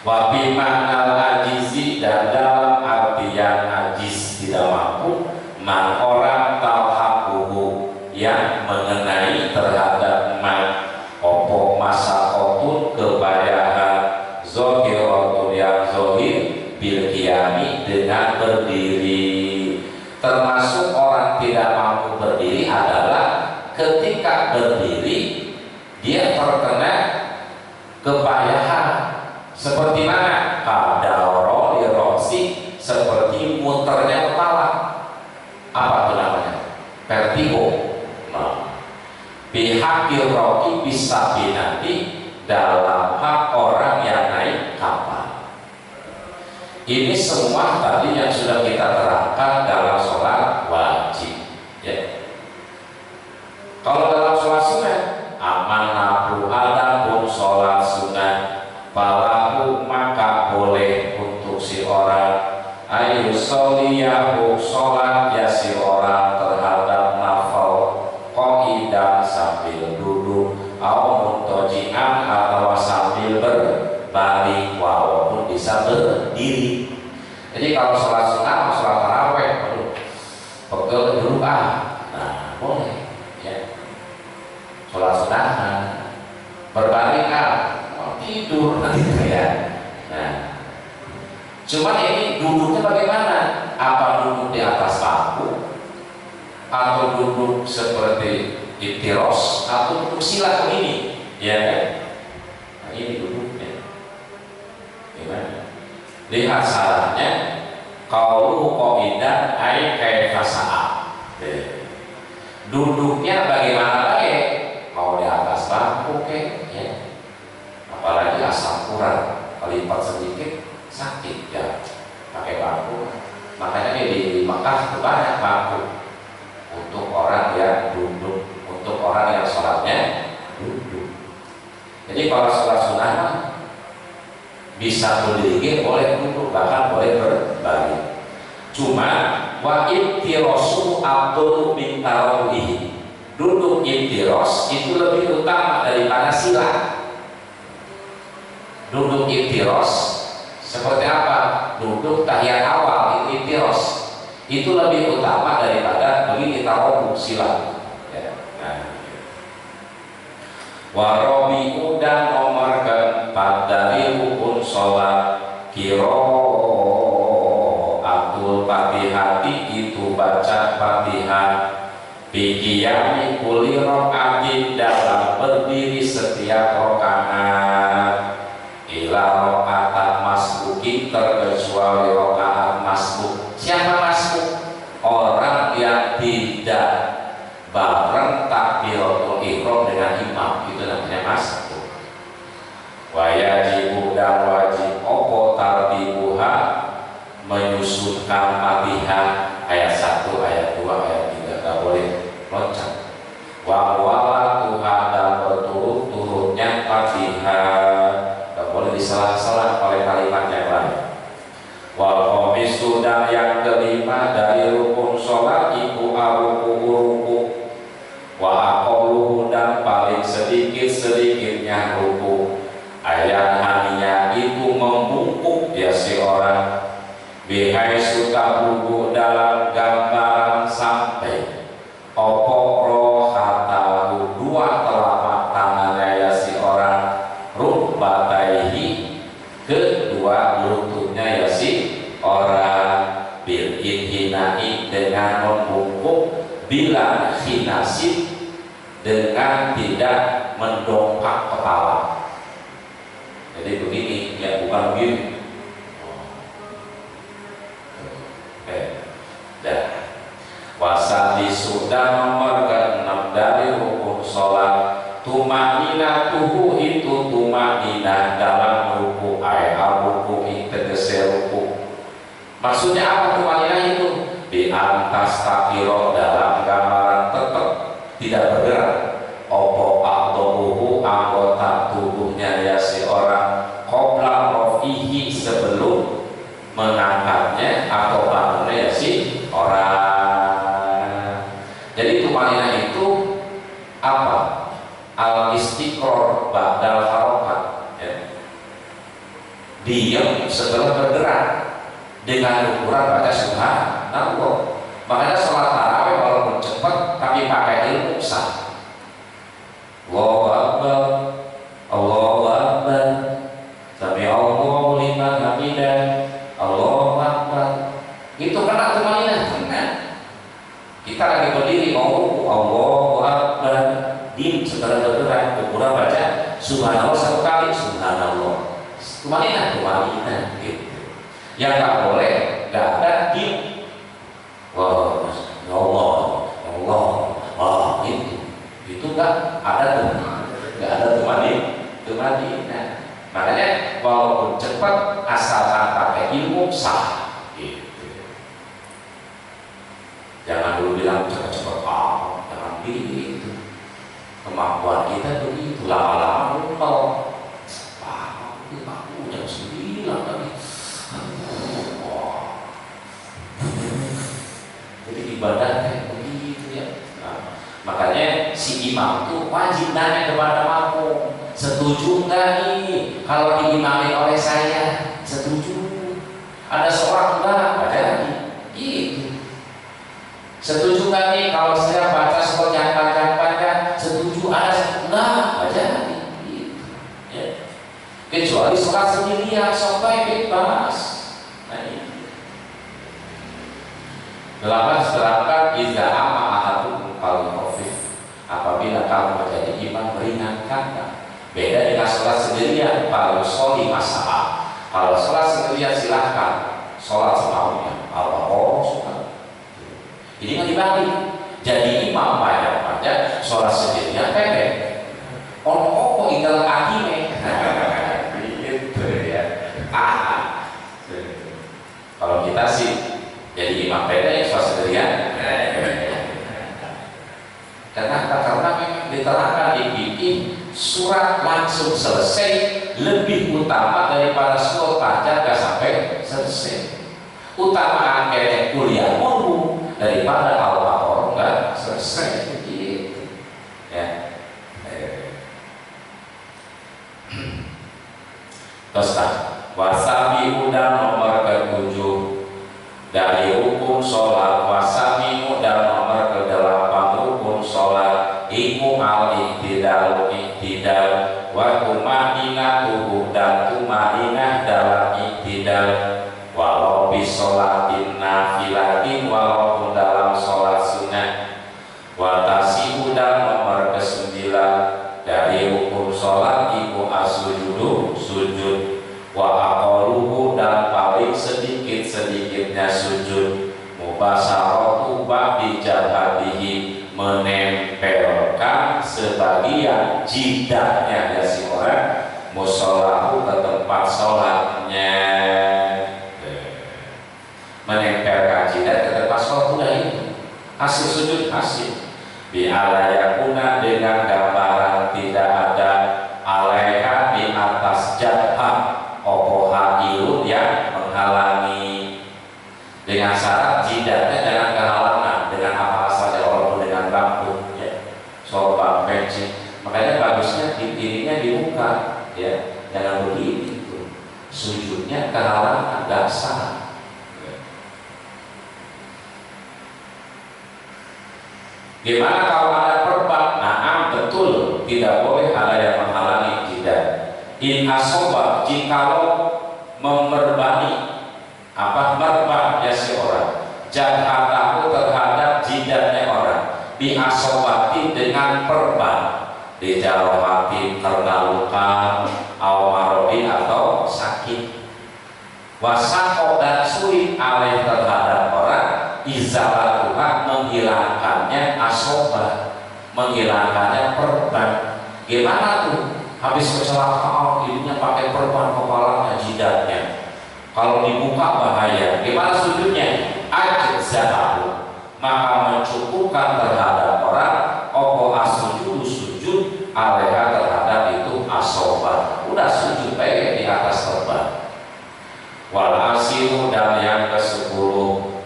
wabi makna ajizi, dan dalam artian ajiz tidak mampu, man orang talhaquhu, yang mengenai terhadap man opo masakotun, kebayahan zohirotun, yang zohir bil qiyami, dengan berdiri. Termasuk orang tidak mampu berdiri adalah ketika berdiri dia terkena kepayahan. Seperti mana? Kadaro liroksi, seperti muternya kepala. Apa itu namanya? Vertigo. Nah, pihak roki bisa binati, dalam hak orang yang naik kapal. Ini semua tadi yang sudah kita terangkan dalam sholat wajib ya. Kalau dalam sholat sunat, amanahu, adapun sholat sunat, falahu, maka boleh untuk si orang ayu sholiyahu, sholat ya si orang terhadap nafal qaidan, sambil duduk, au muntaji'an, atau sambil berbalik, walaupun bisa berdiri. Jadi kalau sholat sunat, sholat taraweh, pegel dulu nah boleh ya. Sholat sunat berbalik tidur gitu ya. Nah, cuman ini duduknya bagaimana? Apa duduk di atas bangku, atau duduk seperti itiros, atau duduk sila ini ya kan? Nah, ini duduknya gimana? Lihat syaratnya. qauluhu qa'idan ay kaifa sa'a. Duduknya bagaimana baik, mau di atas bangku ya. Apalagi asam kurang, kelipat sedikit sakit ya, pakai bangku. Makanya di Mekah itu banyak bangku untuk orang yang duduk, untuk orang yang sholatnya duduk. Jadi kalau sholat sunnah bisa berdiri, boleh duduk, bahkan boleh berbaring. Cuma wa ibtirosu abdul min tarawih, duduk ibtiros itu lebih utama daripada sila. Duduk ibtiros seperti apa? Duduk tahiyat awal itu ibtiros, itu lebih utama daripada begini tarawih sila ya. Nah, warobi'u dan nomor keempat dari rukun sholat qiraatul fatihati itu baca fatihah biqiyami kulli raka'atin dalam berdiri setiap rakaat ila raka'at masbuki terkecuali rakaat masbuk. Siapa masbuk? Orang yang tidak bareng takbiratul ihram dengan imam, itu namanya masbuk. Wa yajibu dan wajib opo tartibuha menyusunkan Fatihah ayat 1, ayat 2, ayat 3, enggak boleh loncat. Wa walatuha dan berturut-turutnya Fatihah, enggak boleh diselah-selah oleh kalimat yang lain. Wal khamisu dan yang kelima dari rukun sholat iku ruku. Wa aqalluhu dan paling sedikit-sedikitnya ruku ayat hanya itu membungkuk dia si orang bihai suka ruku dalam gambaran sampai opo rohatahu dua telapak tangannya ya si orang rukbataihi kedua lututnya ya si orang bil inhinai dengan membungkuk bila hinasib dengan tidak mendongkak kepala. Jadi begini ya, bukan begini. Wasati sudah nomor ke-6 dari rukun sholat tumaninatuhu itu tumaninah dalam ruku ruku tegese ruku. Maksudnya apa tumaninah itu? Di atas takiro dalam gambaran tetap tidak bergerak. Opo aktobuhu anggota tubuhnya ya si orang qobla rofihi sebelum mengangkatnya atau bangunnya ya si orang. Jadi tumanina itu apa? Al istiqror ba'dal harokat ya. Diam setelah bergerak dengan ukuran baca subhanallah. Makanya sholat tarawih walaupun cepat tapi pakai ilmu sah. Allahu Akbar, Allahu Akbar, sami Allahu liman hamidah, Allahu Akbar. Itu kena tumanina, kena. Kita lagi berdiri mau Allahu Akbar, diam setelah bergerak, ukuran baca subhanallah 1 kali, subhanallah. Tumanina gitu. Yang nggak boleh, nggak ada diam. Wah, ya Allah, ya Allah, wah itu nggak ada tumanina. Makanya walaupun cepat asalkan pakai ilmu sah. Gitu. Jangan dulu bilang cepat-cepat, jangan begitu. Kemampuan kita begitu, lama-lama lupa. Aku jam 9 tadi. Jadi ibadah kayak begitu ya. Nah, makanya si imam itu wajib nanya kepada makmum, setuju nggak nih kalau diimami oleh saya? Setuju. Ada seorang enggak jadi. Gitu. Setuju nggak nih kalau saya baca surat yang panjang-panjang? Setuju. Ada enggak jadi. Gitu. Ya. Kecuali sholat sendirian sampai bebas. Nah, ini. 8 terangkan iza amma ahadukum fal khafif, apabila kamu menjadi imam meringankan. Beda dengan sholat sendirian. Kalau sholat masalah, kalau sholat sendirian silahkan sholat semaunya, Allah suka. Ini nggak dibagi. Jadi imam banyak-banyak, sholat sendirian pendek. Ono tinggal anime. Gitu ya. Kalau kita sih jadi imam pendek, sholat sendirian. Kenapa? Karena memang diterangkan di fikih surat langsung selesai lebih utama daripada surat Fatihah gak sampai selesai. Utamaan kayak kuliah mulu daripada Al-Baqarah nggak selesai gitu ya. Terus wasabi udah nomor ke-7 dari rukun sholat. Wasabi udah nomor ke-8 rukun sholat iku al-iktidal wa tumanina tubuh dan tumanina dalam iktidal walau bisolatin nafilatin walaupun dalam sholat sunnah. Watasi udah nomor ke-9 dari rukun sholat iku as-sujudu sujud wa aqaluhu dan paling sedikit-sedikitnya sujud mubasaratu ba'di jabhatihi menempelkan sebagian jidahnya ya si orang musolahu ke tempat sholatnya. Menempelkan jidat ke tempat sholat udah itu hasil sujud hasil bi'alayakuna dengan gambaran tidak ada alaiha di atas jabhah opo hailun yang menghalangi, dengan syarat jidatnya jangan kehalangan dengan apa saja, walaupun dengan rambut ya, sorban, peci. Makanya bagusnya dirinya dibuka ya, jangan begini tuh sujudnya kehalangan gak sah. Gimana kalau ada perban? Naam, betul, tidak boleh ada yang menghalangi jidat. In asoba, jikalau memerbani merban ya si orang, jahatahu terhadap jidatnya orang, bi asobati dengan perban, di jalawati karena luka, awamarodi atau sakit, wasako dan sulit alaih terhadap orang, izalatuha menghilangkannya asoba, menghilangkannya perban. Gimana tuh? Habis kecelakaan ininya pakai perban kepalanya, jidatnya. Kalau dibuka bahaya. Gimana sujudnya? Ajzahu, maka mencukupkan terhadap orang opo asujudu sujud alaiha terhadap itu asoba. Udah sujud baik di atas perban. Wal asiru dan yang ke-10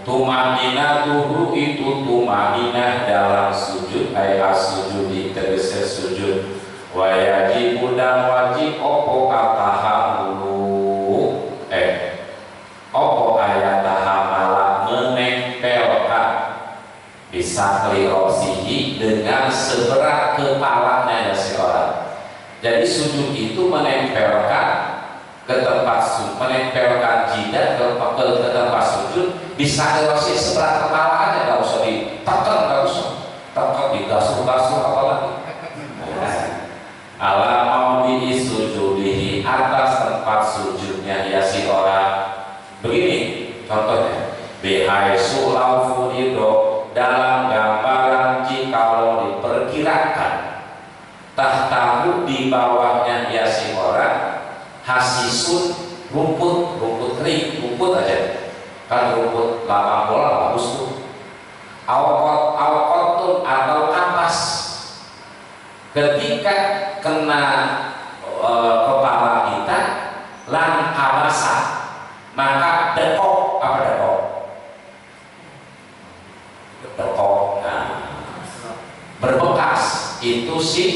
tumanina tuhu itu tumanina dalam sujud ayat sujud tegese sujud wajibu dan wajib opo katahamulu opo ayat tahamala menempelkan bisa kelirosihi dengan seberat kepalanya ya si orang. Jadi sujud itu menempelkan ke tempat sujud, menempelkan jidat ke tempat sujud bisa erosi seberat kepala aja, nggak usah ditekan, nggak usah tekan digasur-gasur apalagi. Alam di sujudihi atas tempat sujudnya ya si orang. Begini contohnya, bihai sulaufu ido dalam gambaran jikalau diperkirakan tahtahu di bawahnya ya si orang hasisun rumput kering, rumput aja kan, rumput lapang bola bagus tuh, awkotun atau kampas. Ketika kena kepala kita lang awasa maka dekok, apa dekok? Dekok, nah berbekas itu sih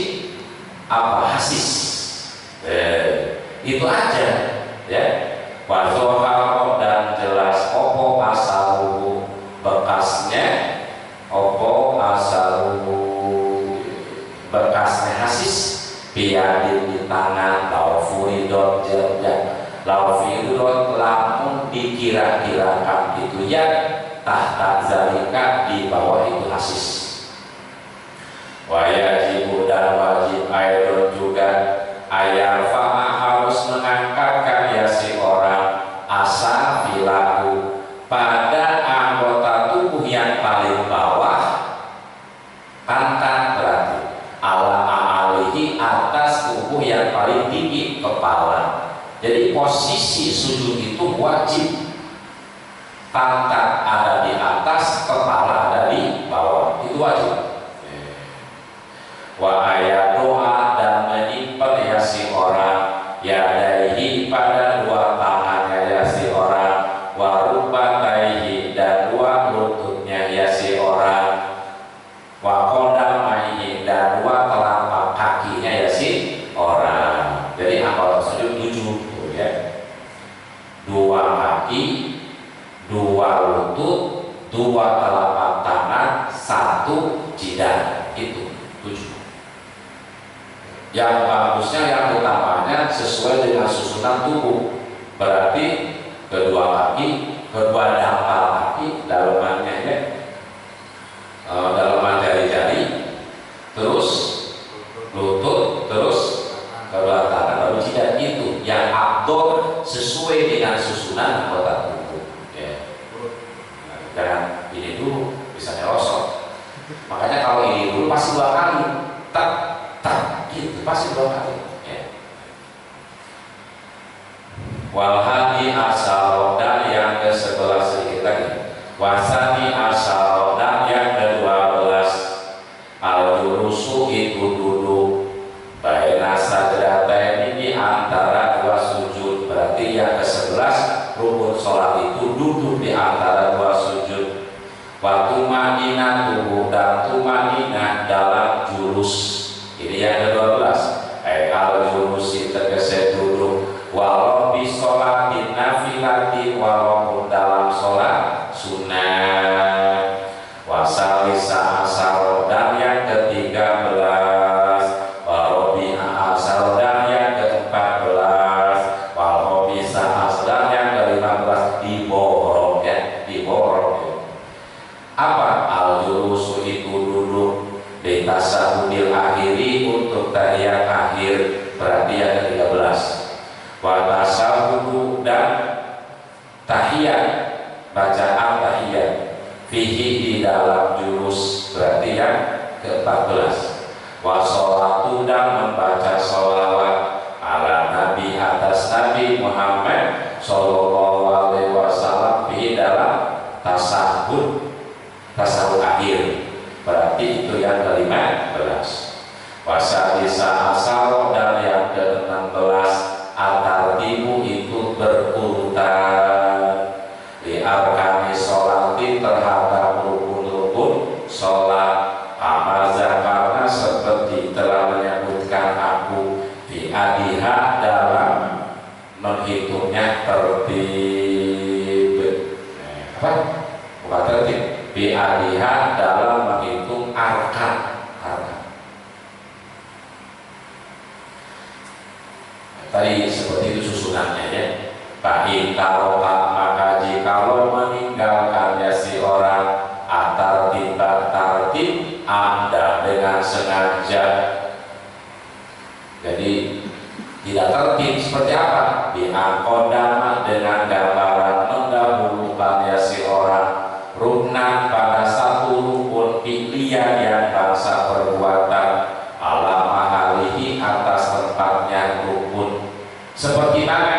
apa hasis, itu aja ya. Wazoharo dan jelas opo asaluhu bekasnya, opo asaluhu bekasnya hasis biadin di tangan laufuridot jerja laufuridot lamun dikira-kirakan itu ya tahta zalika di bawah itu hasis. Wajibu dan wajib aidon juga ayat fama harus mengangkatkan ya si orang asa filahu sujud itu wajib pantat ada di atas, kepala ada di bawah, itu wajib. Wa ayat doa dan menyimpan ya si orang yadaihi pada dua tangannya ya si orang, wa rubataihi dan dua lututnya ya si orang, wa qodamaihi dan dua telapak kakinya ya si orang. Jadi anggota sujud 7 ya. 2 kaki, 2 lutut, 2 telapak tangan, 1 jidat, itu 7. Yang bagusnya, yang utamanya sesuai dengan susunan tubuh. Berarti kedua kaki, kedua dangkal kaki, dalamannya ya, dalaman jari-jari, terus lutut, terus kedua tangan, baru jidat, itu yang abdol sesuai dengan susunan anggota tubuh. Ya. Jangan ini dulu, bisa nyerosot. Makanya kalau ini dulu pasti 2 kali, tak gitu, pasti 2 kali. Ya. Walhani asal dan yang ke-11 sedikit lagi. Wasani asal dan yang ke-12. Al-jurusu itu duduk. Baina sajdatain di antara 2 sujud. Berarti yang ke-11 rukun sholat itu duduk di antara 2 sujud. Wa tumanina tubuh dan tumanina dalam jurus. Ini yang ke-12. Al-jurusi tegese duduk. Walau di sholat di nafilati, walaupun dalam sholat sunnah. Wasalisa asal dan yang ke-13. Warobiha asal dan yang ke-14. Warobisa asal dan yang ke-15. Diborong ya, diborong ya. Apa? Al-jurusu itu duduk di tasahudil akhiri untuk tahiyat akhir, berarti yang ke-13. Wa tasahudu dan tahiyat, bacaan tahiyat, fihi di dalam jurus, berarti yang ke-14. Wa sholatu dan membaca sholawat ala nabi atas Nabi Muhammad sallallahu alaihi wasallam fihi dalam tasahud, tasahud akhir, berarti itu yang ke-15. Wasadisa asal dan yang ke-16. Atartibu itu berurutan di arkani sholati terhadap rukun-rukun sholat. Amaza karena seperti telah menyebutkan aku di adiha dalam menghitungnya tertib. Apa? Bukan tertib. Di adiha dalam menghitung arkan. Tadi seperti itu susunannya ya. Baik kalau maka jikalau meninggalkannya si orang atar tiba tartib Anda dengan sengaja, jadi tidak tertib seperti apa? Bi'akodama dengan gambaran mendahulukannya si orang ruknan pada satu rukun fi'liyah yang bangsa perbuatan ala mahalihi atas tempatnya rukun. Seperti mana